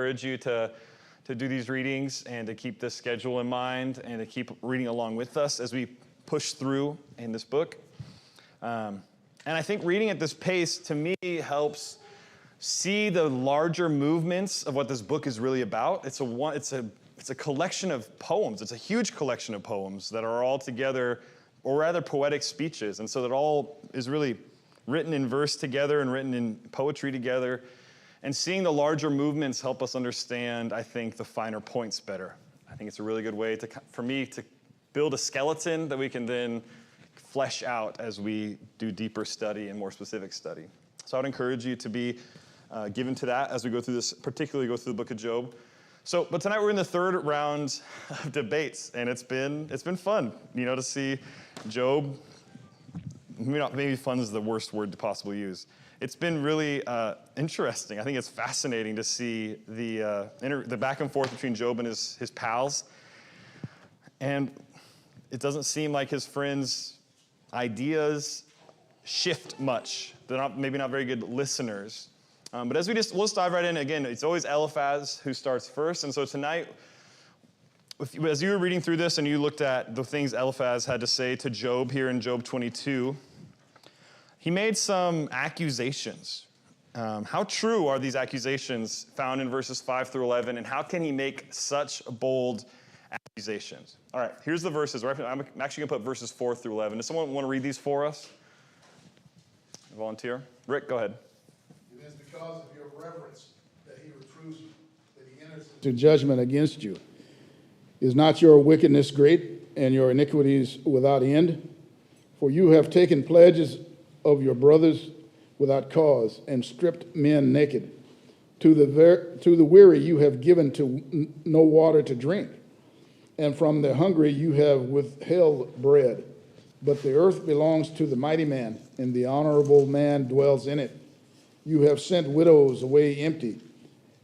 encourage you to do these readings and to keep this schedule in mind and to keep reading along with us as we push through in this book. And I think reading at this pace, to me, helps see the larger movements of what this book is really about. It's a collection of poems. It's a huge collection of poems that are all together, or rather poetic speeches. And so that all is really written in verse together and written in poetry together. And seeing the larger movements help us understand, I think, the finer points better. I think it's a really good way for me to build a skeleton that we can then flesh out as we do deeper study and more specific study. So I would encourage you to be given to that as we go through this, particularly go through the book of Job. But tonight we're in the third round of debates, and it's been fun, to see Job. Maybe fun is the worst word to possibly use. It's been really interesting. I think it's fascinating to see the back and forth between Job and his pals. And it doesn't seem like his friends' ideas shift much. They're maybe not very good listeners. But as let's dive right in. Again, it's always Eliphaz who starts first. And so tonight, as you were reading through this and you looked at the things Eliphaz had to say to Job here in Job 22, he made some accusations. How true are these accusations found in verses 5 through 11, and how can he make such bold accusations? All right, here's the verses. I'm actually going to put verses 4 through 11. Does someone want to read these for us? Volunteer? Rick, go ahead. It is because of your reverence that he reproves you, that he enters into judgment against you. Is not your wickedness great, and your iniquities without end? For you have taken pledges of your brothers without cause, and stripped men naked. To the weary you have given to no water to drink, and from the hungry you have withheld bread. But the earth belongs to the mighty man, and the honorable man dwells in it. You have sent widows away empty,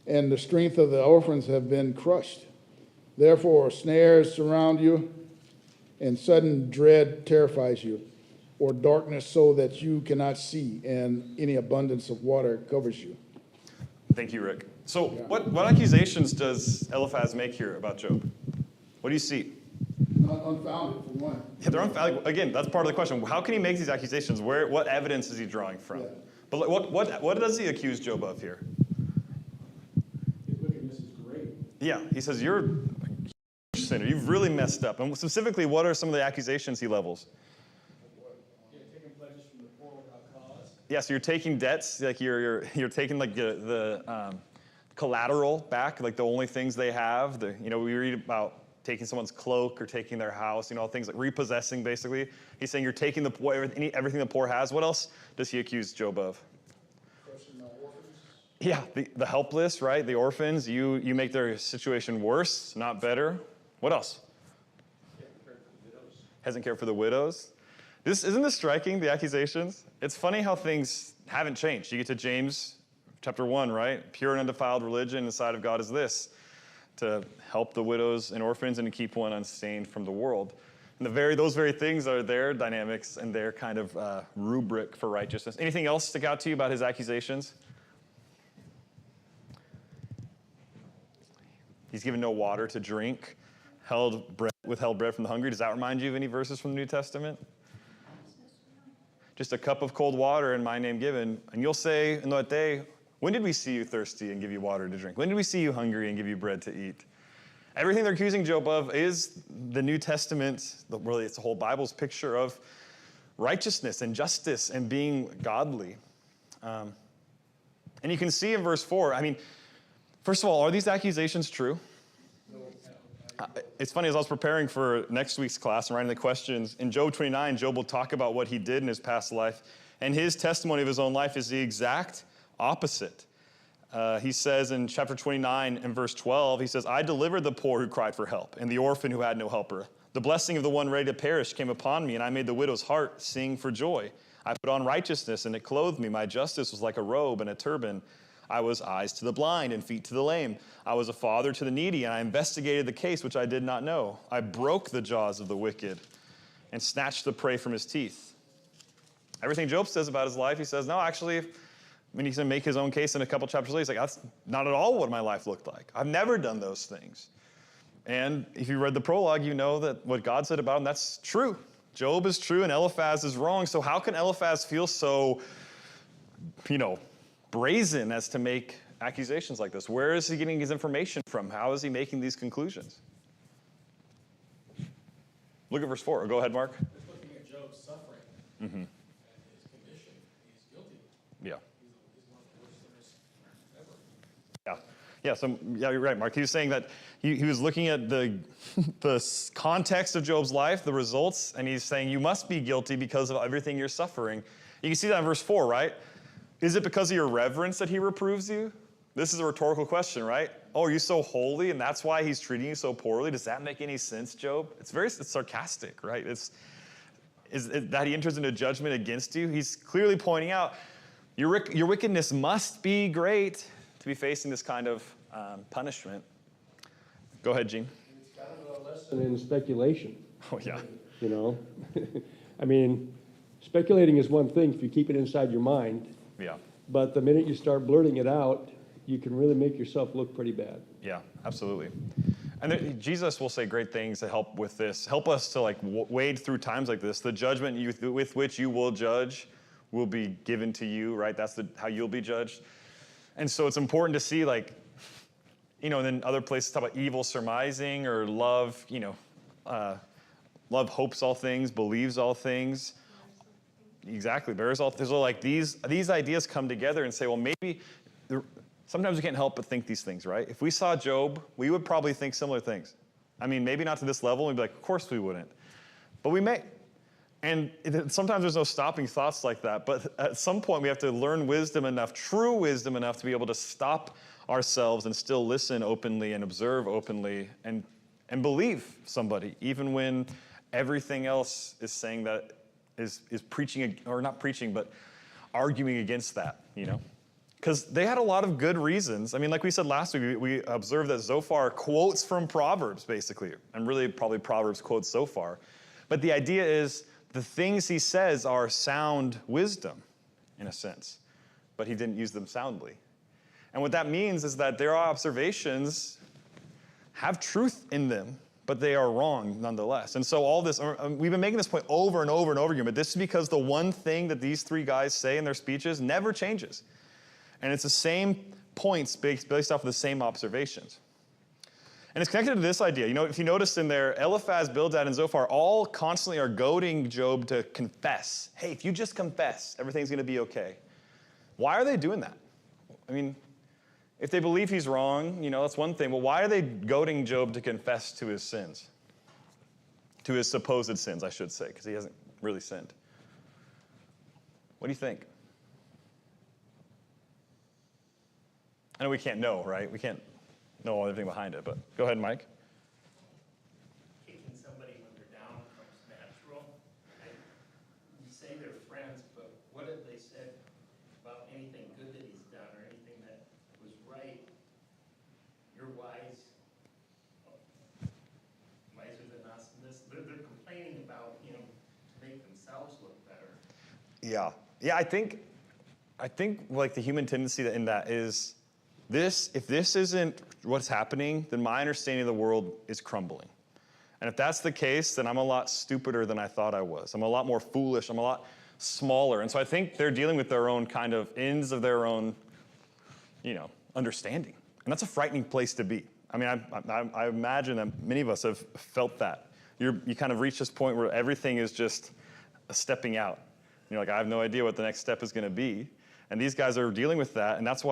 and the strength of the orphans have been crushed. Therefore snares surround you, and sudden dread terrifies you, or darkness so that you cannot see, and any abundance of water covers you. Thank you, Rick. So what accusations does Eliphaz make here about Job? What do you see? Unfounded, for one. Yeah, they're unfounded. Again, that's part of the question. How can he make these accusations? What evidence is he drawing from? Yeah. But what does he accuse Job of here? His wickedness is great. Yeah, he says, you're a sinner. You've really messed up. And specifically, what are some of the accusations he levels? Taking pledges from the poor without cause. Yeah, so you're taking debts, like you're taking like the collateral back, like the only things they have. We read about taking someone's cloak or taking their house, things like repossessing, basically. He's saying you're taking the poor, everything the poor has. What else does he accuse Job of? Crushing the orphans. Yeah, the helpless, right? The orphans. You make their situation worse, not better. What else? Hasn't cared for the widows. Isn't this striking, the accusations? It's funny how things haven't changed. You get to James chapter 1, right? Pure and undefiled religion in the sight of God is this: to help the widows and orphans and to keep one unstained from the world. And those very things are their dynamics and their kind of rubric for righteousness. Anything else stick out to you about his accusations? He's given no water to drink, withheld bread from the hungry. Does that remind you of any verses from the New Testament? Just a cup of cold water in my name given. And you'll say in that day, when did we see you thirsty and give you water to drink? When did we see you hungry and give you bread to eat? Everything they're accusing Job of is the New Testament, really it's the whole Bible's picture of righteousness and justice and being godly. And you can see in verse 4, first of all, are these accusations true? It's funny, as I was preparing for next week's class and writing the questions, in Job 29, Job will talk about what he did in his past life, and his testimony of his own life is the exact opposite. He says in chapter 29 and verse 12, he says, I delivered the poor who cried for help, and the orphan who had no helper. The blessing of the one ready to perish came upon me, and I made the widow's heart sing for joy. I put on righteousness, and it clothed me. My justice was like a robe and a turban. I was eyes to the blind and feet to the lame. I was a father to the needy, and I investigated the case which I did not know. I broke the jaws of the wicked and snatched the prey from his teeth. Everything Job says about his life, he says, no, actually, I mean, he's going to make his own case in a couple chapters later. He's like, that's not at all what my life looked like. I've never done those things. And if you read the prologue, you know that what God said about him, that's true. Job is true and Eliphaz is wrong. So how can Eliphaz feel so, brazen as to make accusations like this? Where is he getting his information from? How is he making these conclusions? Look at verse 4. Go ahead, Mark. Just looking at Job's suffering and his condition, he's guilty. Yeah. He's one of the worst sinners ever. Yeah, you're right, Mark. He was saying that he was looking at the context of Job's life, the results, and he's saying you must be guilty because of everything you're suffering. You can see that in verse 4, right? Is it because of your reverence that he reproves you? This is a rhetorical question, right? Oh, are you so holy and that's why he's treating you so poorly? Does that make any sense, Job? It's sarcastic, right? Is that he enters into judgment against you? He's clearly pointing out your wickedness must be great to be facing this kind of punishment. Go ahead, Gene. It's kind of a lesson in speculation. Oh, yeah. I mean, speculating is one thing if you keep it inside your mind, Yeah. but the minute you start blurting it out, you can really make yourself look pretty bad. Yeah, absolutely. And Jesus will say great things to help with this. Help us to wade through times like this. The judgment with which you will judge will be given to you, right? That's how you'll be judged. And so it's important to see and then other places talk about evil surmising or love, love hopes all things, believes all things. Exactly, bears all things. So these ideas come together and say, well, maybe sometimes we can't help but think these things, right? If we saw Job, we would probably think similar things. I mean, maybe not to this level. We'd be like, of course we wouldn't. But we may. And sometimes there's no stopping thoughts like that. But at some point, we have to learn wisdom enough, true wisdom enough to be able to stop ourselves and still listen openly and observe openly and believe somebody, even when everything else is saying that is preaching, or not preaching, but arguing against that, Because they had a lot of good reasons. I mean, like we said last week, we observed that Zophar quotes from Proverbs, basically, and really probably Proverbs quotes Zophar. But the idea is the things he says are sound wisdom, in a sense, but he didn't use them soundly. And what that means is that their observations have truth in them, but they are wrong nonetheless. And so all this, we've been making this point over and over and over again, but this is because the one thing that these three guys say in their speeches never changes. And it's the same points based off of the same observations. And it's connected to this idea. If you notice in there, Eliphaz, Bildad, and Zophar all constantly are goading Job to confess. Hey, if you just confess, everything's going to be okay. Why are they doing that? I mean, if they believe he's wrong, that's one thing. But why are they goading Job to confess to his sins? To his supposed sins, I should say, because he hasn't really sinned. What do you think? I know we can't know, right? We can't know everything behind it, but go ahead, Mike. Kicking somebody when they're down comes natural. You say they're friends, but what have they said about anything good that he's done or anything that was right? You're wise, wiser than us. And they're complaining about him to make themselves look better. Yeah, I think the human tendency in that is if this isn't what's happening, then my understanding of the world is crumbling. And if that's the case, then I'm a lot stupider than I thought I was. I'm a lot more foolish. I'm a lot smaller. And so I think they're dealing with their own kind of ends of their own, understanding. And that's a frightening place to be. I mean, I imagine that many of us have felt that. You kind of reach this point where everything is just stepping out. You're like, I have no idea what the next step is going to be. And these guys are dealing with that. And that's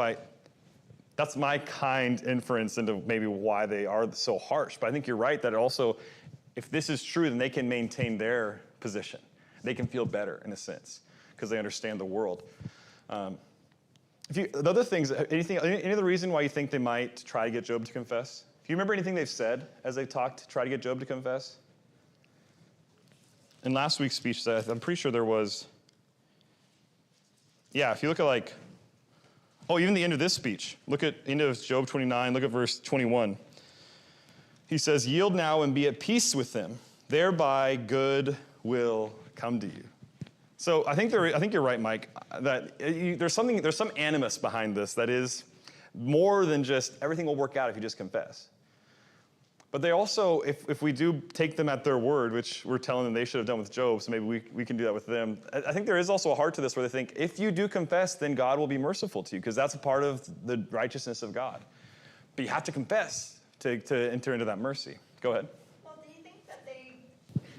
my kind inference into maybe why they are so harsh. But I think you're right that also, if this is true, then they can maintain position. They can feel better in a sense because they understand the world. The other things, any other reason why you think they might try to get Job to confess? Do you remember anything they've said as they talked to try to get Job to confess? In last week's speech, I'm pretty sure there was. Yeah, if you look at even the end of this speech. Look at end of Job 29, look at verse 21. He says, yield now and be at peace with them. Thereby good will come to you. So I think you're right, Mike, that there's some animus behind this that is more than just everything will work out if you just confess. But they also, if we do take them at their word, which we're telling them they should have done with Job, so maybe we can do that with them. I think there is also a heart to this where they think, if you do confess, then God will be merciful to you, because that's a part of the righteousness of God. But you have to confess to enter into that mercy. Go ahead. Well, do you think that they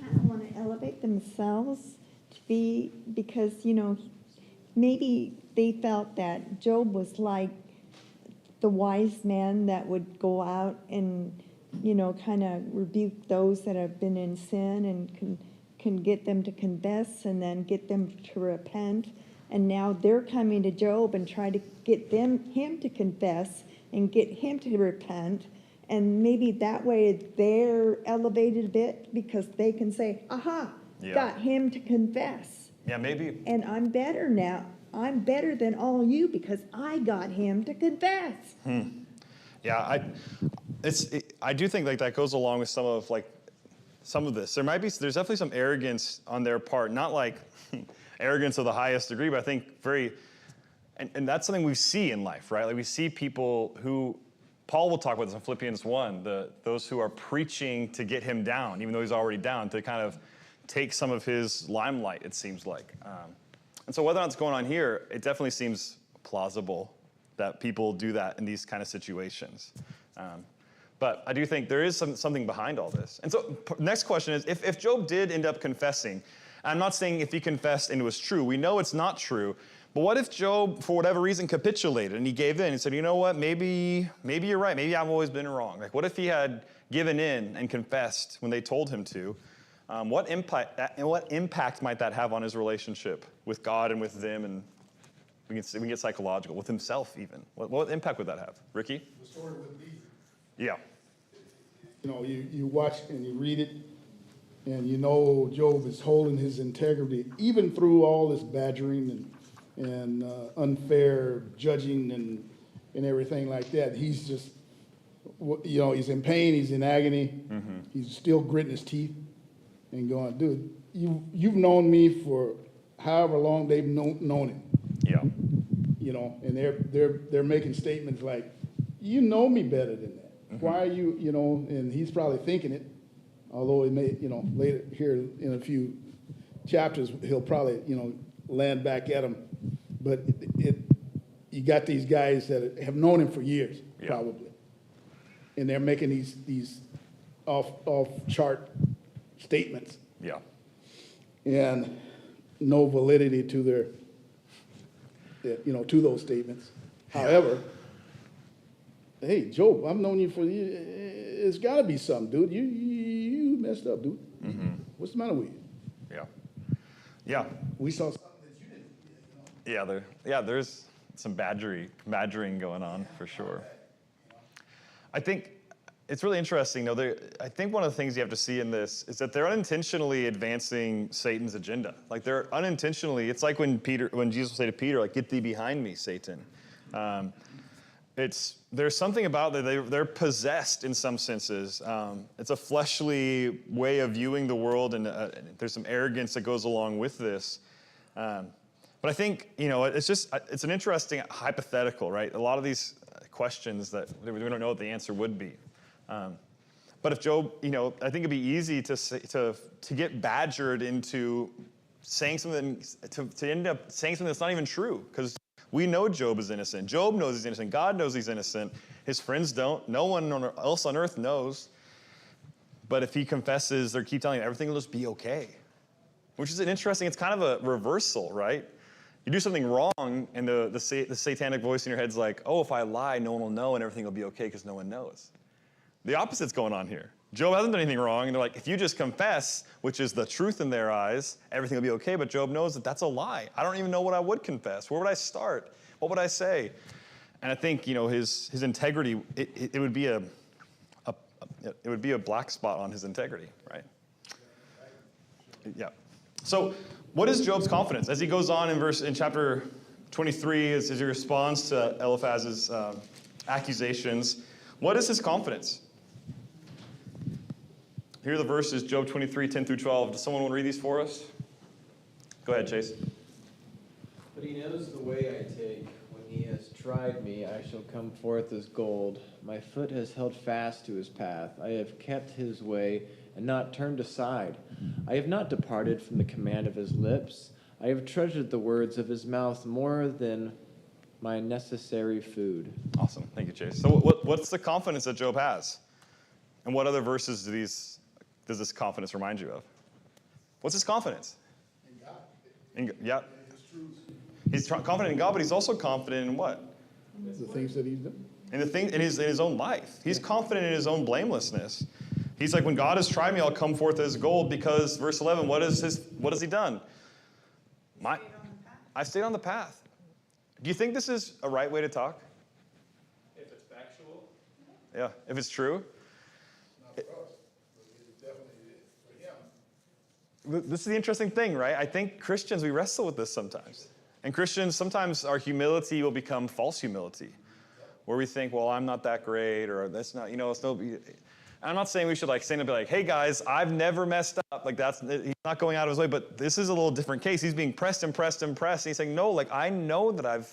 kind of want to elevate themselves to be, because, maybe they felt that Job was like the wise man that would go out and kind of rebuke those that have been in sin and can get them to confess and then get them to repent. And now they're coming to Job and try to get him to confess and get him to repent. And maybe that way they're elevated a bit because they can say, aha, got him to confess. Yeah, maybe. And I'm better now. I'm better than all you because I got him to confess. Yeah, I do think like that goes along with some of this. There's definitely some arrogance on their part, not like arrogance of the highest degree, but I think and that's something we see in life, right? Like we see people who, Paul will talk about this in Philippians 1, those who are preaching to get him down, even though he's already down, to kind of take some of his limelight, it seems like. And so whether or not it's going on here, it definitely seems plausible that people do that in these kind of situations. But I do think there is something behind all this. And so next question is, if Job did end up confessing, I'm not saying if he confessed and it was true. We know it's not true. But what if Job, for whatever reason, capitulated and he gave in and said, you know what, maybe you're right. Maybe I've always been wrong. Like, what if he had given in and confessed when they told him to? What impact might that have on his relationship with God and with them? And we can get psychological, with himself even. What impact would that have? Ricky? The story would be, Yeah. you watch and you read it, and Job is holding his integrity, even through all this badgering and unfair judging and everything like that. He's just, he's in pain, he's in agony, he's still gritting his teeth and going, dude, you've known me for however long they've known him. Yeah. And they're making statements like, you know me better than that. Why are you, and he's probably thinking it, although he may, later here in a few chapters, he'll probably, land back at him. But you got these guys that have known him for years, probably. And they're making these off-chart statements. Yeah. And no validity to to those statements. However, hey, Job, I've known you for years. It's got to be something, dude. You messed up, dude. What's the matter with you? Yeah. Yeah. We saw something that you didn't. There's some badgering going on for sure. I think it's really interesting, though. I think one of the things you have to see in this is that they're unintentionally advancing Satan's agenda. Like they're unintentionally. It's like when Jesus will say to Peter, like, "Get thee behind me, Satan." There's something about that. They're possessed in some senses. It's a fleshly way of viewing the world, and there's some arrogance that goes along with this. But I think it's an interesting hypothetical, right? A lot of these questions that we don't know what the answer would be. But if Job, I think it'd be easy to get badgered into saying something, to end up saying something that's not even true, because we know Job is innocent. Job knows he's innocent. God knows he's innocent. His friends don't. No one else on earth knows. But if he confesses, they keep telling him everything will just be okay, which is it's kind of a reversal, right? You do something wrong, and the satanic voice in your head's like, oh, if I lie, no one will know, and everything will be okay because no one knows. The opposite's going on here. Job hasn't done anything wrong, and they're like, if you just confess, which is the truth in their eyes, everything will be okay, but Job knows that that's a lie. I don't even know what I would confess. Where would I start? What would I say? And I think, his integrity, it would be a black spot on his integrity, right? Yeah. So what is Job's confidence? As he goes on in chapter 23, as he responds to Eliphaz's accusations, what is his confidence? Here are the verses, Job 23, 10 through 12. Does someone want to read these for us? Go ahead, Chase. But he knows the way I take. When he has tried me, I shall come forth as gold. My foot has held fast to his path. I have kept his way and not turned aside. I have not departed from the command of his lips. I have treasured the words of his mouth more than my necessary food. Awesome. Thank you, Chase. So what's the confidence that Job has? And what other verses does this confidence remind you of? What's his confidence? In God. Yeah. He's confident in God, but he's also confident in what? The things that he's done. In his own life. He's confident in his own blamelessness. He's like, when God has tried me, I'll come forth as gold, because verse 11, what has he done? I've stayed on the path. Do you think this is a right way to talk? If it's factual, Yeah, if it's true. Not for us, but it definitely is for him. This is the interesting thing, right? I think Christians, we wrestle with this sometimes. And Christians, sometimes our humility will become false humility, where we think, well, I'm not that great, or that's not, it's no. I'm not saying we should stand up and be like, hey guys, I've never messed up. He's not going out of his way, but this is a little different case. He's being pressed and pressed and pressed. And he's saying, no, I know that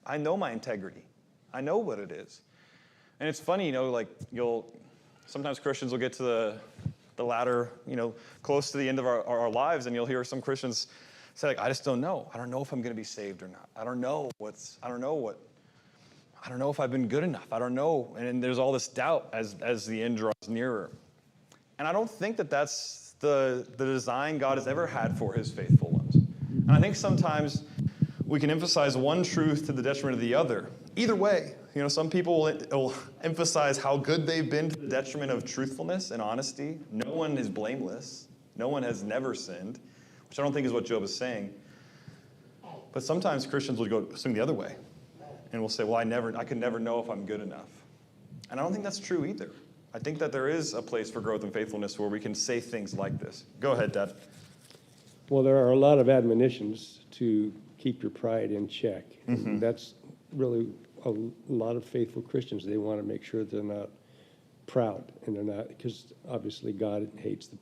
I know my integrity. I know what it is. And it's funny, sometimes Christians will get to the ladder, close to the end of our lives, and you'll hear some Christians say, I just don't know. I don't know if I'm going to be saved or not. I don't know if I've been good enough. I don't know. And there's all this doubt as the end draws nearer. And I don't think that that's the design God has ever had for his faithful ones. And I think sometimes we can emphasize one truth to the detriment of the other. Either way, some people will emphasize how good they've been to the detriment of truthfulness and honesty. No one is blameless. No one has never sinned, which I don't think is what Job is saying. But sometimes Christians will go swing the other way. And we'll say, well, I could never know if I'm good enough. And I don't think that's true either. I think that there is a place for growth and faithfulness where we can say things like this. Go ahead, Dad. Well, there are a lot of admonitions to keep your pride in check. Mm-hmm. That's really a lot of faithful Christians. They want to make sure they're not proud, and they're not, because obviously God hates the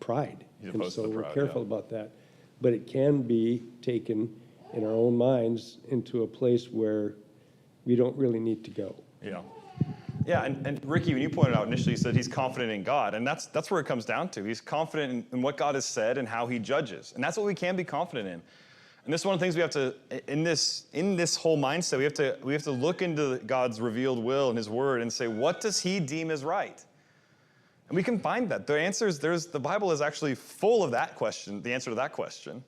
pride. He's And opposed to so the we're proud, careful yeah. about that. But it can be taken in our own minds into a place where we don't really need to go. Yeah. Yeah, and Ricky, when you pointed out initially, you said he's confident in God, and that's where it comes down to. He's confident in what God has said and how he judges, and that's what we can be confident in. And this is one of the things we have to, in this whole mindset, we have to look into God's revealed will and his word and say, what does he deem as right? And we can find that. The Bible is actually full of that question, the answer to that question.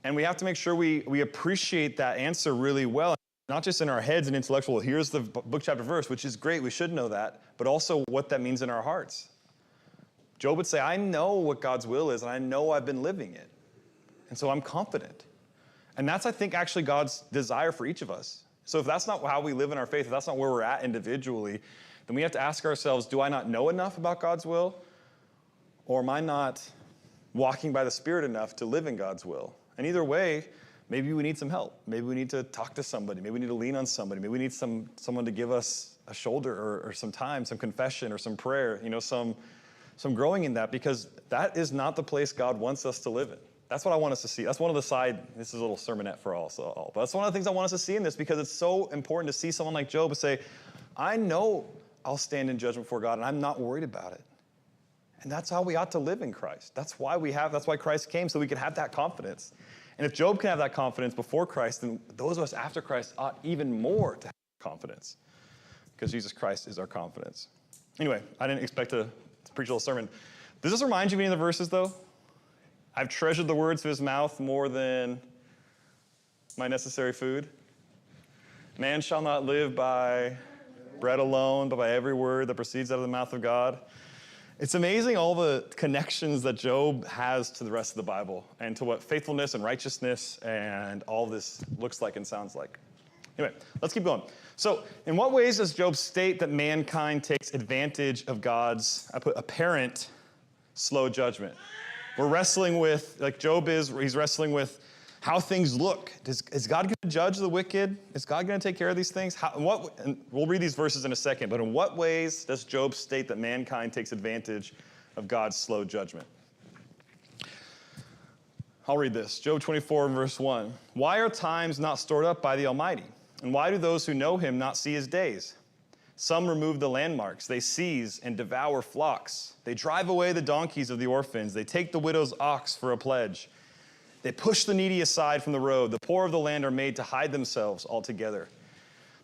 And we have to make sure we appreciate that answer really well, not just in our heads and intellectual, here's the book, chapter, verse, which is great, we should know that, but also what that means in our hearts. Job would say, I know what God's will is, and I know I've been living it. And so I'm confident. And that's, I think, actually God's desire for each of us. So if that's not how we live in our faith, if that's not where we're at individually, then we have to ask ourselves, do I not know enough about God's will? Or am I not walking by the Spirit enough to live in God's will? And either way, maybe we need some help. Maybe we need to talk to somebody. Maybe we need to lean on somebody. Maybe we need someone to give us a shoulder or some time, some confession or some prayer, some growing in that, because that is not the place God wants us to live in. That's what I want us to see. That's one of the this is a little sermonette for all, but that's one of the things I want us to see in this, because it's so important to see someone like Job and say, I know I'll stand in judgment before God, and I'm not worried about it. And that's how we ought to live in Christ. That's why Christ came, so we can have that confidence. And if Job can have that confidence before Christ, then those of us after Christ ought even more to have confidence, because Jesus Christ is our confidence. Anyway, I didn't expect to preach a little sermon. Does this remind you of any of the verses, though? I've treasured the words of his mouth more than my necessary food. Man shall not live by bread alone, but by every word that proceeds out of the mouth of God. It's amazing all the connections that Job has to the rest of the Bible and to what faithfulness and righteousness and all this looks like and sounds like. Anyway, let's keep going. So, in what ways does Job state that mankind takes advantage of God's, apparent slow judgment? We're wrestling with, like Job is, he's wrestling with how things look. Is God going to judge the wicked? Is God going to take care of these things? And we'll read these verses in a second, but in what ways does Job state that mankind takes advantage of God's slow judgment? I'll read this. Job 24, verse 1. Why are times not stored up by the Almighty? And why do those who know him not see his days? Some remove the landmarks. They seize and devour flocks. They drive away the donkeys of the orphans. They take the widow's ox for a pledge. They push the needy aside from the road. The poor of the land are made to hide themselves altogether.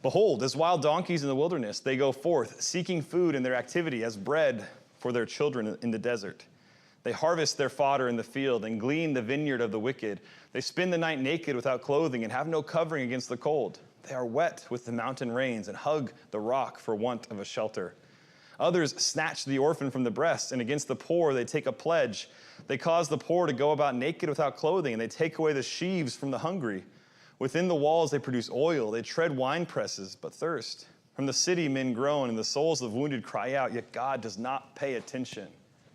Behold, as wild donkeys in the wilderness, they go forth, seeking food in their activity as bread for their children in the desert. They harvest their fodder in the field and glean the vineyard of the wicked. They spend the night naked without clothing and have no covering against the cold. They are wet with the mountain rains and hug the rock for want of a shelter. Others snatch the orphan from the breast, and against the poor they take a pledge. They cause the poor to go about naked without clothing, and they take away the sheaves from the hungry. Within the walls they produce oil. They tread wine presses, but thirst. From the city men groan, and the souls of the wounded cry out, yet God does not pay attention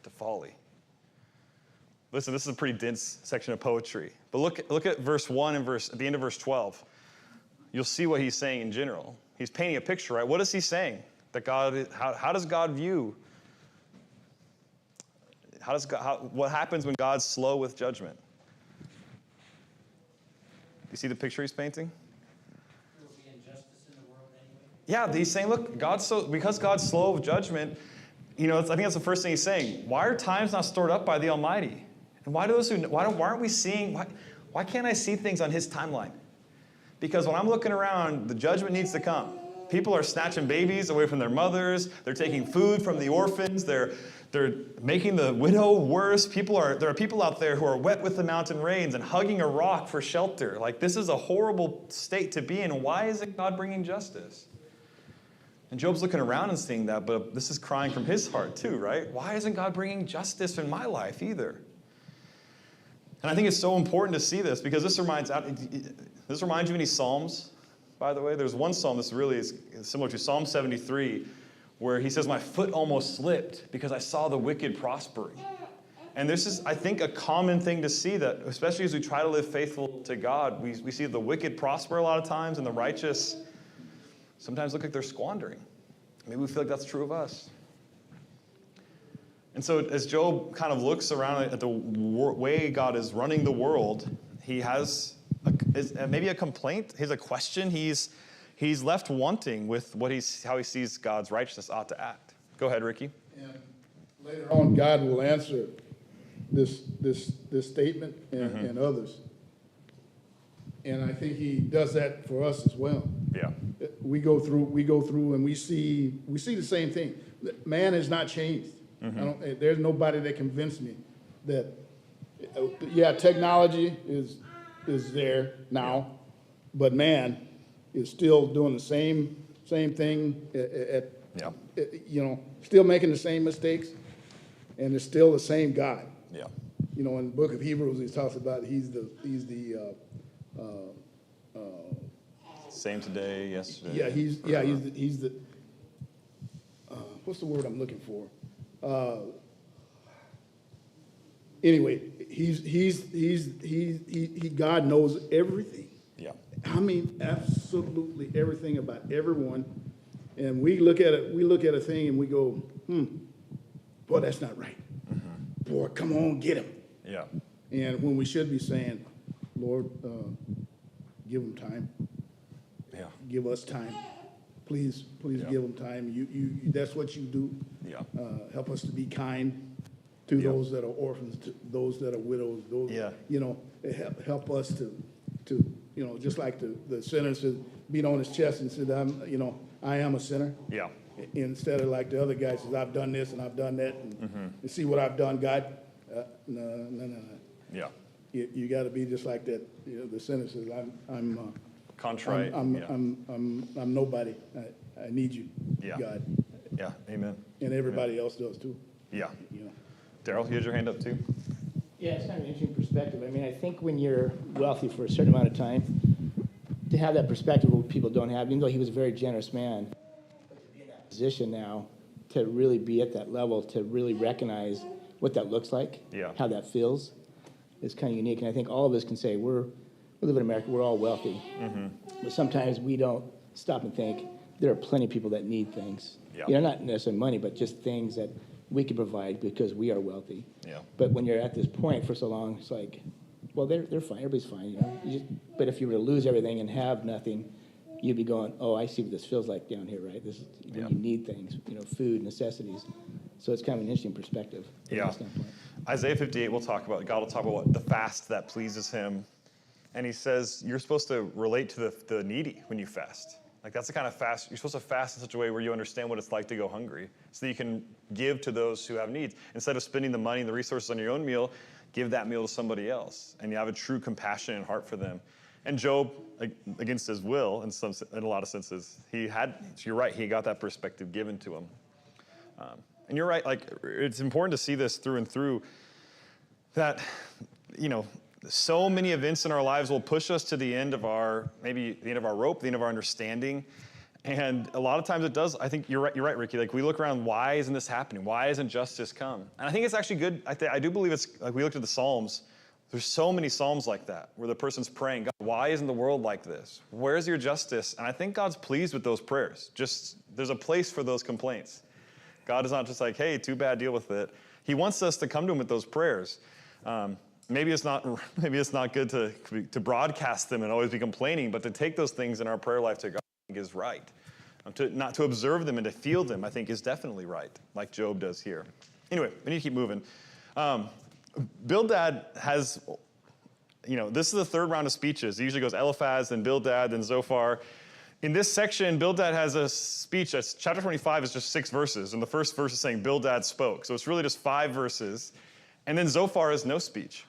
to folly. Listen, this is a pretty dense section of poetry. But look at verse 1 and at the end of verse 12. You'll see what he's saying in general. He's painting a picture, right? What is he saying? That God, how does God view? What happens when God's slow with judgment? You see the picture he's painting? There will be injustice in the world anyway. Yeah, he's saying, look, because God's slow with judgment, I think that's the first thing he's saying. Why are times not stored up by the Almighty? And why aren't we seeing? Why can't I see things on his timeline? Because when I'm looking around, the judgment needs to come. People are snatching babies away from their mothers. They're taking food from the orphans. They're making the widow worse. There are people out there who are wet with the mountain rains and hugging a rock for shelter. Like, this is a horrible state to be in. Why isn't God bringing justice? And Job's looking around and seeing that, but this is crying from his heart too, right? Why isn't God bringing justice in my life either? And I think it's so important to see this because this reminds you of any Psalms, by the way. There's one Psalm that's really is similar to Psalm 73, where he says, my foot almost slipped because I saw the wicked prospering. And this is, I think, a common thing to see that, especially as we try to live faithful to God, we see the wicked prosper a lot of times and the righteous sometimes look like they're squandering. Maybe we feel like that's true of us. And so as Job kind of looks around at the way God is running the world, he has maybe a complaint, he has a question. He's left wanting with how he sees God's righteousness ought to act. Go ahead, Ricky. And later on, God will answer this statement and others. And I think he does that for us as well. Yeah. We go through and we see the same thing. Man has not changed. There's nobody that convinced me that, technology is there now, but man is still doing the same thing still making the same mistakes, and it's still the same God. Yeah. In the book of Hebrews, he talks about he's the same today, yesterday. yeah, he's the what's the word I'm looking for? Anyway, God knows everything. Yeah. I mean, absolutely everything about everyone. And we look at a thing and we go, boy, that's not right. Boy, come on, get him. Yeah. And when we should be saying, Lord, give him time. Yeah. Give us time. Please give them time. You that's what you do. Yeah. Help us to be kind to those that are orphans, to those that are widows. Those, help us to just like the sinner said, beat on his chest and said, I am a sinner. Yeah. Instead of like the other guy says, I've done this and I've done that, and see what I've done, God. No. Yeah. You got to be just like that. The sinner says, I'm contrite. I'm nobody. I need you, God. Yeah, amen. And everybody else does too. Yeah. Daryl, you had your hand up too. Yeah, it's kind of an interesting perspective. I mean, I think when you're wealthy for a certain amount of time, to have that perspective what people don't have, even though he was a very generous man, but to be in that position now, to really be at that level, to really recognize what that looks like, how that feels, is kind of unique. And I think all of us can say, we live in America, we're all wealthy. But sometimes we don't stop and think, there are plenty of people that need things. Not necessarily money, but just things that we can provide because we are wealthy. But when you're at this point for so long, it's like, well, they're fine, everybody's fine, you know. But if you were to lose everything and have nothing, you'd be going, oh, I see what this feels like down here, right? This is when you need things, you know, food, necessities. So it's kind of an interesting perspective from that standpoint. Isaiah 58 will talk about, God will talk about the fast that pleases him. And he says, you're supposed to relate to the needy when you fast. Like that's the kind of fast, you're supposed to fast in such a way where you understand what it's like to go hungry so that you can give to those who have needs. Instead of spending the money and the resources on your own meal, give that meal to somebody else. And you have a true compassion and heart for them. And Job, against his will, in a lot of senses, you're right, he got that perspective given to him. And you're right, like it's important to see this through and through that, you know, so many events in our lives will push us to the end of maybe the end of our rope, the end of our understanding. And a lot of times it does. I think you're right, Ricky. Like we look around, why isn't this happening? Why isn't justice come? And I think it's actually good. I do believe it's, like we looked at the Psalms, there's so many Psalms like that where the person's praying, God, why isn't the world like this? Where's your justice? And I think God's pleased with those prayers. Just, there's a place for those complaints. God is not just like, hey, too bad, deal with it. He wants us to come to him with those prayers. Maybe it's not good to broadcast them and always be complaining, but to take those things in our prayer life to God, I think is right. Not to observe them and to feel them, I think is definitely right, like Job does here. Anyway, we need to keep moving. Bildad has, you know, this is the third round of speeches. It usually goes Eliphaz, then Bildad, then Zophar. In this section, Bildad has a speech. Chapter 25 is just 6 verses, and the first verse is saying Bildad spoke. So it's really just 5 verses. And then Zophar has no speech.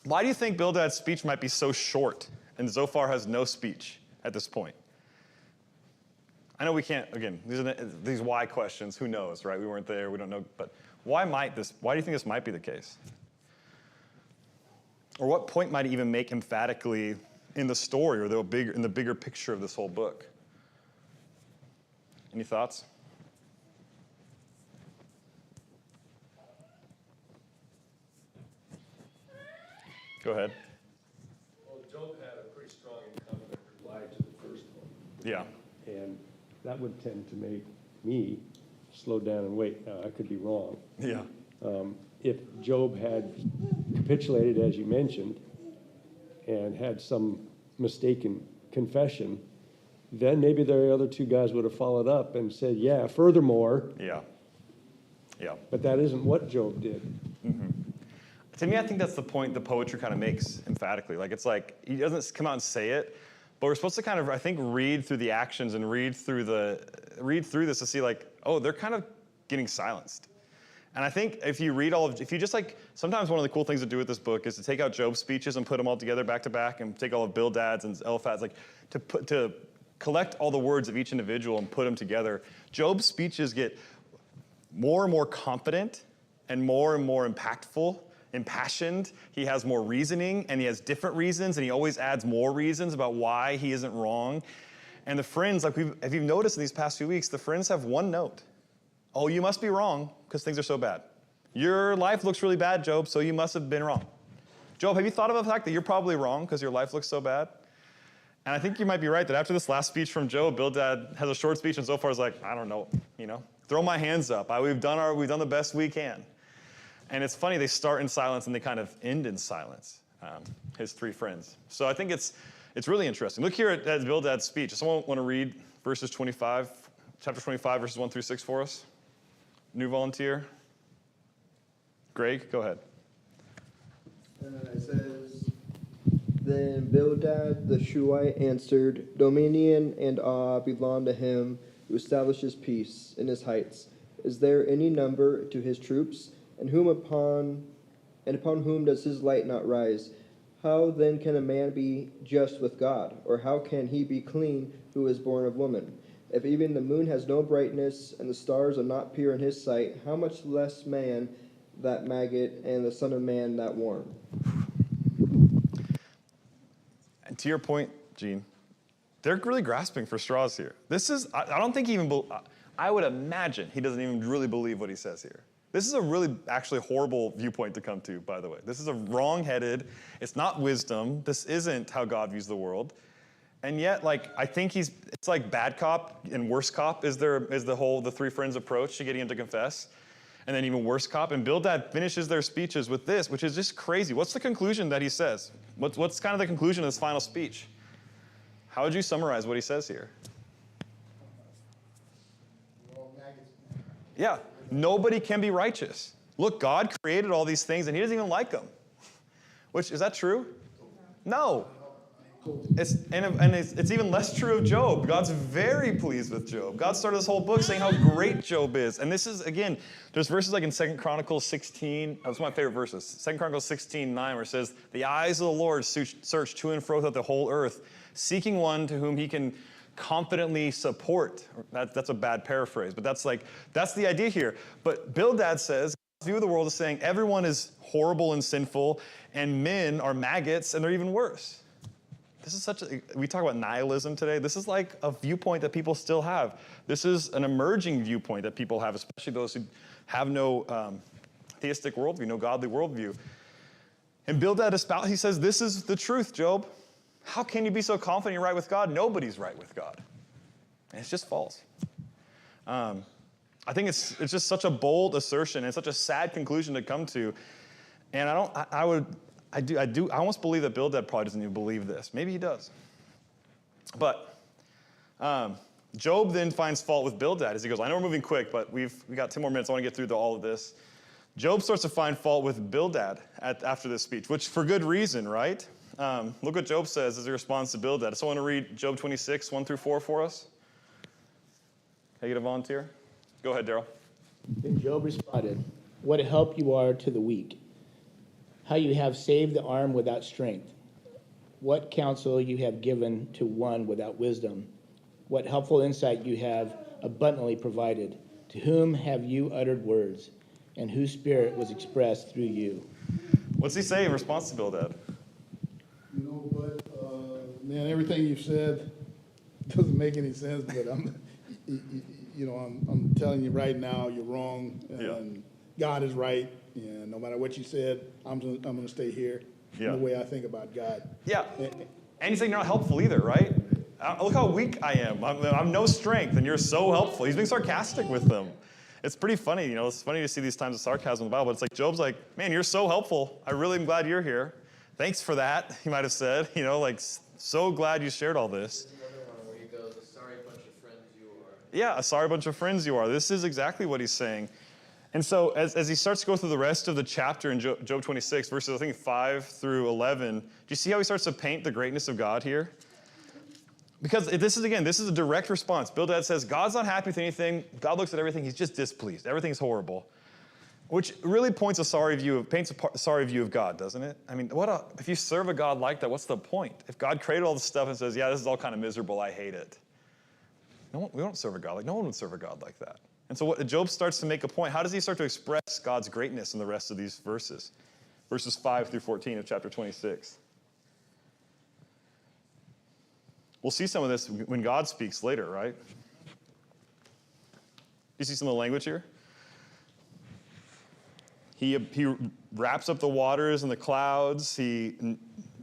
Why do you think Bildad's speech might be so short and Zophar has no speech at this point? I know we can't, again, these why questions, who knows, right? We weren't there, we don't know, but why do you think this might be the case? Or what point might it even make emphatically in the story or in the bigger picture of this whole book? Any thoughts? Go ahead. Well, Job had a pretty strong incumbent reply to the first one. Yeah. And that would tend to make me slow down and wait. Now, I could be wrong. Yeah. If Job had capitulated, as you mentioned, and had some mistaken confession, then maybe the other 2 guys would have followed up and said, yeah, furthermore. Yeah. Yeah. But that isn't what Job did. Mm-hmm. To me, I think that's the point the poetry kind of makes emphatically. Like, it's like, he doesn't come out and say it, but we're supposed to kind of, I think, read through the actions and read through this to see like, oh, they're kind of getting silenced. And I think if you just like, sometimes one of the cool things to do with this book is to take out Job's speeches and put them all together back to back and take all of Bildad's and Eliphaz, like to collect all the words of each individual and put them together. Job's speeches get more and more confident and more impactful, impassioned. He has more reasoning and he has different reasons and he always adds more reasons about why he isn't wrong. And the friends, like if you've noticed in these past few weeks, the friends have one note. Oh, you must be wrong because things are so bad. Your life looks really bad, Job, so you must have been wrong. Job, have you thought about the fact that you're probably wrong because your life looks so bad? And I think you might be right that after this last speech from Job, Bildad has a short speech and Zophar is like, I don't know, throw my hands up. We've done the best we can. And it's funny, they start in silence and they kind of end in silence, his 3 friends. So I think it's really interesting. Look here at Bildad's speech. Does someone want to read chapter 25, verses 1 through 6 for us? New volunteer? Greg, go ahead. It says, Then Bildad the Shuhite answered, Dominion and awe belong to him who establishes peace in his heights. Is there any number to his troops? And upon whom does his light not rise? How then can a man be just with God? Or how can he be clean who is born of woman? If even the moon has no brightness, and the stars are not pure in his sight, how much less man that maggot, and the Son of Man that worm? And to your point, Gene, they're really grasping for straws here. I don't think I would imagine he doesn't even really believe what he says here. This is a really, actually horrible viewpoint to come to, by the way. This is a wrong-headed, it's not wisdom, this isn't how God views the world. And yet, I think it's like bad cop and worse cop is the 3 friends approach to getting him to confess. and then even worse cop. And Bildad finishes their speeches with this, which is just crazy. What's the conclusion that he says? What's kind of the conclusion of this final speech? How would you summarize what he says here? Yeah, nobody can be righteous. Look, God created all these things, and he doesn't even like them. Which, is that true? No. It's even less true of Job. God's very pleased with Job. God started this whole book saying how great Job is. And this is, again, there's verses like in 2 Chronicles 16. That's one of my favorite verses. 2 Chronicles 16:9, where it says, the eyes of the Lord search to and fro throughout the whole earth, seeking one to whom he can confidently support. That's a bad paraphrase, but that's the idea here. But Bildad says, God's view of the world is saying everyone is horrible and sinful, and men are maggots, and they're even worse. This is we talk about nihilism today. This is like a viewpoint that people still have. This is an emerging viewpoint that people have, especially those who have no theistic worldview, no godly worldview. And Bildad he says, this is the truth, Job. How can you be so confident you're right with God? Nobody's right with God. And it's just false. I think it's just such a bold assertion and such a sad conclusion to come to. And I almost believe that Bildad probably doesn't even believe this. Maybe he does. But Job then finds fault with Bildad as he goes, I know we're moving quick, but we got 10 more minutes. I want to get through all of this. Job starts to find fault with Bildad after this speech, which for good reason, right? Look what Job says as he responds to Bildad. So I want to read Job 26, 1-4 for us. Can I get a volunteer? Go ahead, Daryl. Then Job responded, what a help you are to the weak, how you have saved the arm without strength, what counsel you have given to one without wisdom, what helpful insight you have abundantly provided, to whom have you uttered words, and whose spirit was expressed through you. What's he say in response to Bildad? Man, everything you've said doesn't make any sense, but I'm telling you right now, you're wrong, and God is right, and no matter what you said, I'm going to stay here in the way I think about God. Yeah, and he's saying you're not helpful either, right? Look how weak I am. I'm no strength, and you're so helpful. He's being sarcastic with them. It's pretty funny, it's funny to see these times of sarcasm in the Bible, but it's like Job's like, man, you're so helpful. I really am glad you're here. Thanks for that, he might have said, so glad you shared all this. There's another one where he goes, a sorry bunch of friends you are. Yeah, a sorry bunch of friends you are. This is exactly what he's saying. And so as he starts to go through the rest of the chapter in Job 26, verses, I think, 5-11, do you see how he starts to paint the greatness of God here? Because this is a direct response. Bildad says, God's not happy with anything. God looks at everything. He's just displeased. Everything's horrible. Which really paints a sorry view of God, doesn't it? I mean, if you serve a God like that, what's the point? If God created all this stuff and says, yeah, this is all kind of miserable, I hate it. We don't serve a God no one would serve a God like that. And so Job starts to make a point. How does he start to express God's greatness in the rest of these verses? Verses 5-14 of chapter 26. We'll see some of this when God speaks later, right? You see some of the language here? He wraps up the waters and the clouds.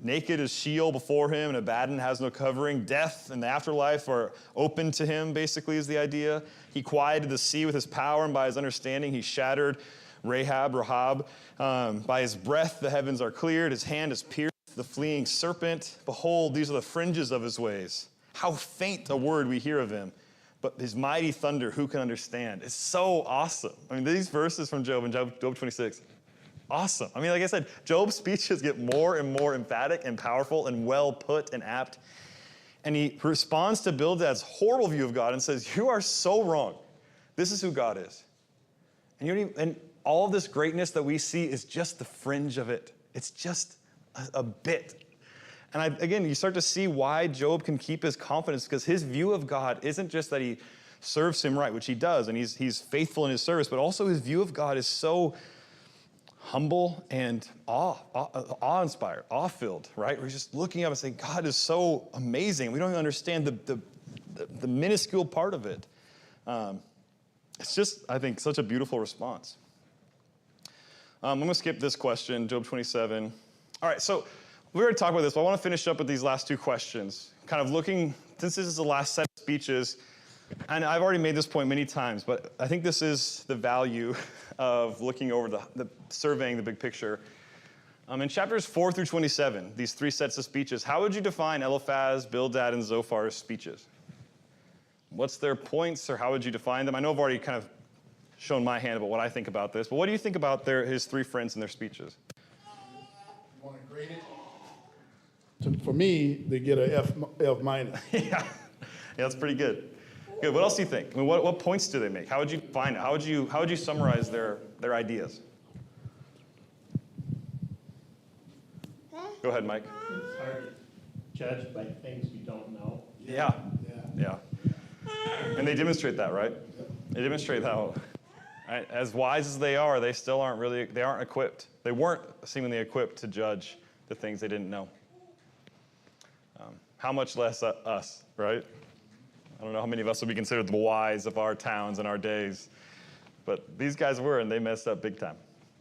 Naked is Sheol before him, and Abaddon has no covering. Death and the afterlife are open to him, basically, is the idea. He quieted the sea with his power, and by his understanding, he shattered Rahab. By his breath, the heavens are cleared. His hand has pierced the fleeing serpent. Behold, these are the fringes of his ways. How faint a word we hear of him. But his mighty thunder, who can understand? It's so awesome. I mean, these verses from Job in Job 26, awesome. I mean, like I said, Job's speeches get more and more emphatic and powerful and well put and apt. And he responds to Bildad's horrible view of God and says, you are so wrong. This is who God is. And all of this greatness that we see is just the fringe of it. It's just a bit. And again, you start to see why Job can keep his confidence, because his view of God isn't just that he serves him right, which he does, and he's faithful in his service, but also his view of God is so humble and awe-inspired, awe-filled, right? We're just looking up and saying, God is so amazing. We don't even understand the minuscule part of it. It's just, I think, such a beautiful response. I'm going to skip this question, Job 27. All right, so we already talked about this, but I want to finish up with these last two questions. Kind of looking, since this is the last set of speeches, And I've already made this point many times, but I think this is the value of looking over the surveying the big picture. In chapters 4 through 27, these three sets of speeches, how would you define Eliphaz, Bildad, and Zophar's speeches? What's their points, or how would you define them? I know I've already kind of shown my hand about what I think about this, but what do you think about his three friends and their speeches? You want to grade it? For me, they get a F minus. Yeah, that's pretty good. Good. What else do you think? I mean, what points do they make? How would you find it? How would you summarize their ideas? Go ahead, Mike. It's hard to judge by things you don't know. Yeah. And they demonstrate that, right? They demonstrate how, right, as wise as they are, they still aren't equipped. They weren't seemingly equipped to judge the things they didn't know. How much less us, right? I don't know how many of us would be considered the wise of our towns and our days, but these guys were, and they messed up big time.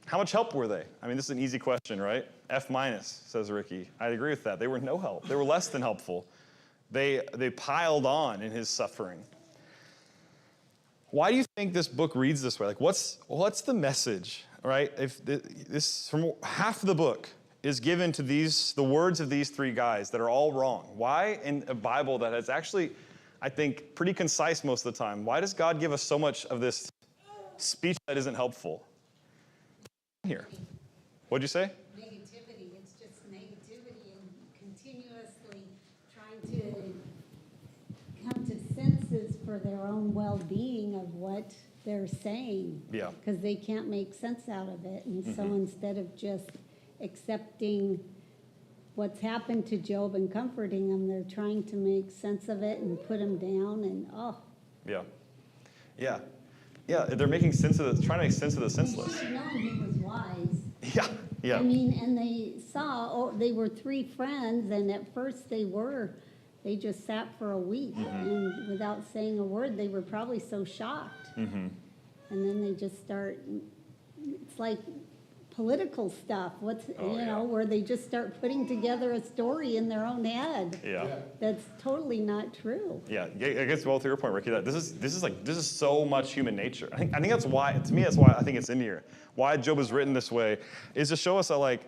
How much help were they? I mean, this is an easy question, right? F minus, says Ricky. I agree with that. They were no help. They were less than helpful. They piled on in his suffering. Why do you think this book reads this way? Like, what's the message, right? If this from half of the book is given to the words of these three guys that are all wrong. Why in a Bible that is actually, I think, pretty concise most of the time, why does God give us so much of this speech that isn't helpful? Here. What'd you say? Negativity. It's just negativity and continuously trying to come to senses for their own well-being of what they're saying. Yeah. Because they can't make sense out of it. And so instead of just accepting what's happened to Job and comforting him, they're trying to make sense of it and put him down and Yeah, they're making sense of trying to make sense of the senseless. He should have known he was wise. Yeah. I mean, and they saw, they were three friends, and at first they just sat for a week, and without saying a word, they were probably so shocked. And then they just start, it's like political stuff, where they just start putting together a story in their own head. Yeah. That's totally not true. Yeah, I guess well to your point, Ricky, that this is so much human nature. I think that's why, to me, that's why I think it's in here. Why Job is written this way is to show us that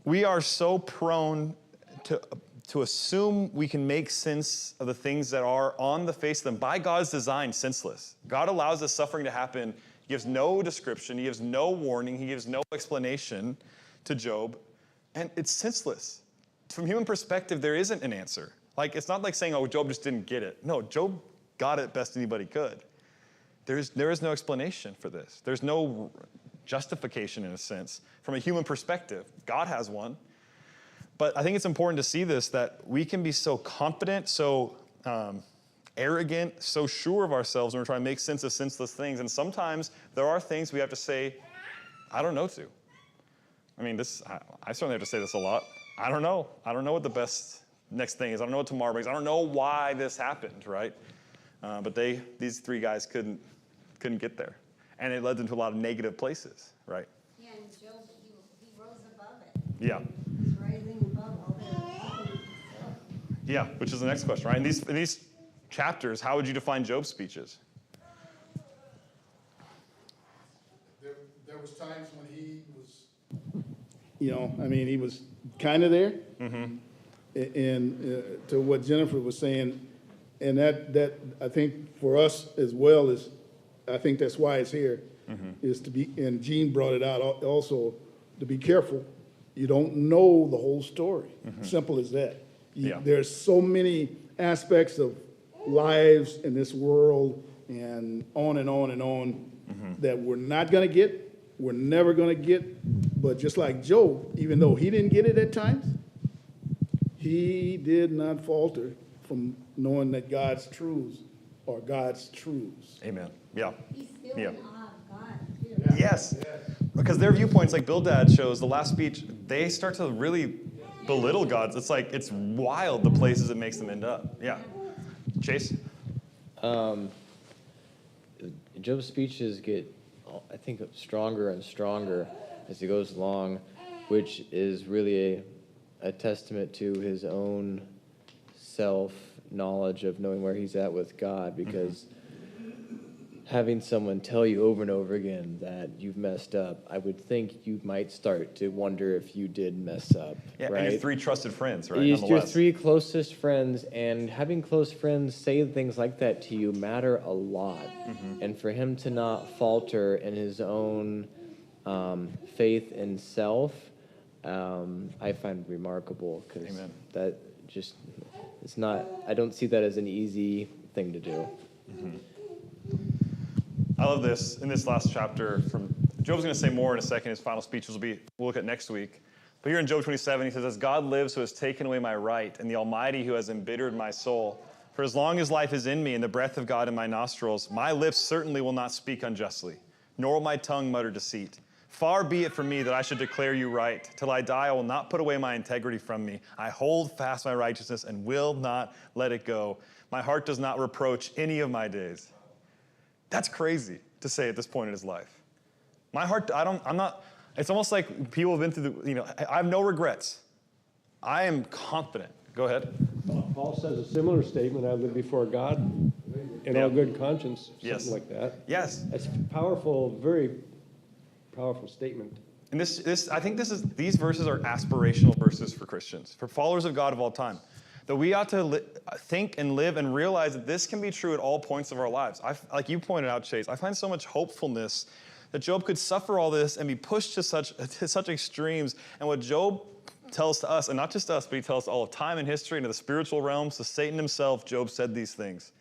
we are so prone to assume we can make sense of the things that are on the face of them by God's design senseless. God allows this suffering to happen. He gives no description. He gives no warning. He gives no explanation to Job. And it's senseless. From human perspective, there isn't an answer. It's not like saying, oh, Job just didn't get it. No, Job got it best anybody could. There is no explanation for this. There's no justification, in a sense. From a human perspective, God has one. But I think it's important to see this, that we can be so confident, so arrogant, so sure of ourselves when we're trying to make sense of senseless things. And sometimes there are things we have to say, I don't know to. I mean, I certainly have to say this a lot. I don't know. I don't know what the best next thing is. I don't know what tomorrow brings. I don't know why this happened, right? But these three guys couldn't get there. And it led them to a lot of negative places, right? Yeah, and Job, he rose above it. Yeah. He's rising above all that. Yeah, which is the next question, right? In these chapters, how would you define Job's speeches? There was times when he was, he was kind of there. And to what Jennifer was saying, and that I think for us as well is, I think that's why it's here, is to be, and Gene brought it out also, to be careful. You don't know the whole story. Simple as that. There's so many aspects of lives in this world and on and on and on that we're not going to get, we're never going to get. But just like Job, even though he didn't get it at times, he did not falter from knowing that God's truths are God's truths. Amen. Yeah. He's still in awe of God, too. Yes. Because their viewpoints, like Bildad shows, the last speech, they start to really belittle God. It's wild the places it makes them end up. Yeah. Chase? Job's speeches get, I think, stronger and stronger as he goes along, which is really a testament to his own self knowledge of knowing where he's at with God, because having someone tell you over and over again that you've messed up, I would think you might start to wonder if you did mess up, Yeah, right? and your 3 trusted friends, right? Your Nonetheless. 3 closest friends, and having close friends say things like that to you matter a lot. And for him to not falter in his own faith and self, I find remarkable, because Amen. that just, it's not, I don't see that as an easy thing to do. I love this in this last chapter. Job's going to say more in a second. His final speech we'll look at next week. But here in Job 27, he says, "As God lives, who has taken away my right, and the Almighty who has embittered my soul, for as long as life is in me and the breath of God in my nostrils, my lips certainly will not speak unjustly, nor will my tongue mutter deceit. Far be it from me that I should declare you right. Till I die, I will not put away my integrity from me. I hold fast my righteousness and will not let it go. My heart does not reproach any of my days." That's crazy to say at this point in his life. My heart, it's almost like people have been through I have no regrets. I am confident. Go ahead. Paul says a similar statement, "I live before God in all good conscience," something like that. Yes. That's powerful, very powerful statement. And I think these verses are aspirational verses for Christians, for followers of God of all time. That we ought to think and live and realize that this can be true at all points of our lives. Like you pointed out, Chase, I find so much hopefulness that Job could suffer all this and be pushed to such extremes. And what Job tells to us, and not just us, but he tells to all of time and history and to the spiritual realms, to Satan himself, Job said these things.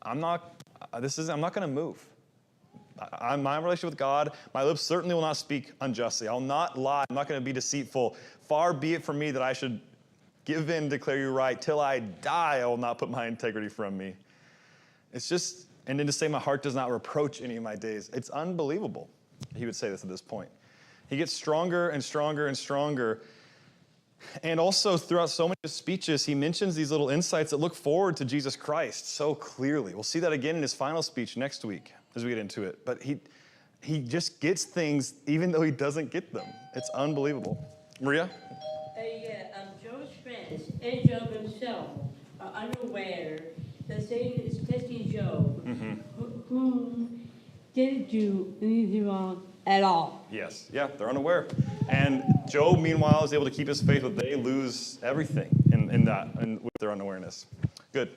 I'm not going to move. My relationship with God, my lips certainly will not speak unjustly. I'll not lie. I'm not going to be deceitful. Far be it from me that I should give in, declare you right. Till I die, I will not put my integrity from me. It's just, and then to say my heart does not reproach any of my days. It's unbelievable. He would say this at this point. He gets stronger and stronger and stronger. And also throughout so many speeches, he mentions these little insights that look forward to Jesus Christ so clearly. We'll see that again in his final speech next week as we get into it. But he just gets things even though he doesn't get them. It's unbelievable. Maria? Job's friends and Job himself are unaware that Satan is testing Job, whom didn't do anything wrong at all. Yes. Yeah, they're unaware. And Job, meanwhile, is able to keep his faith, but they lose everything with their unawareness. Good.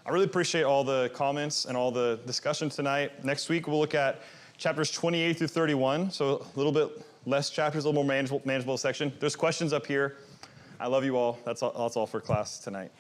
I really appreciate all the comments and all the discussion tonight. Next week, we'll look at chapters 28 through 31, so a little bit less chapters, a little more manageable section. There's questions up here. I love you all. That's all for class tonight.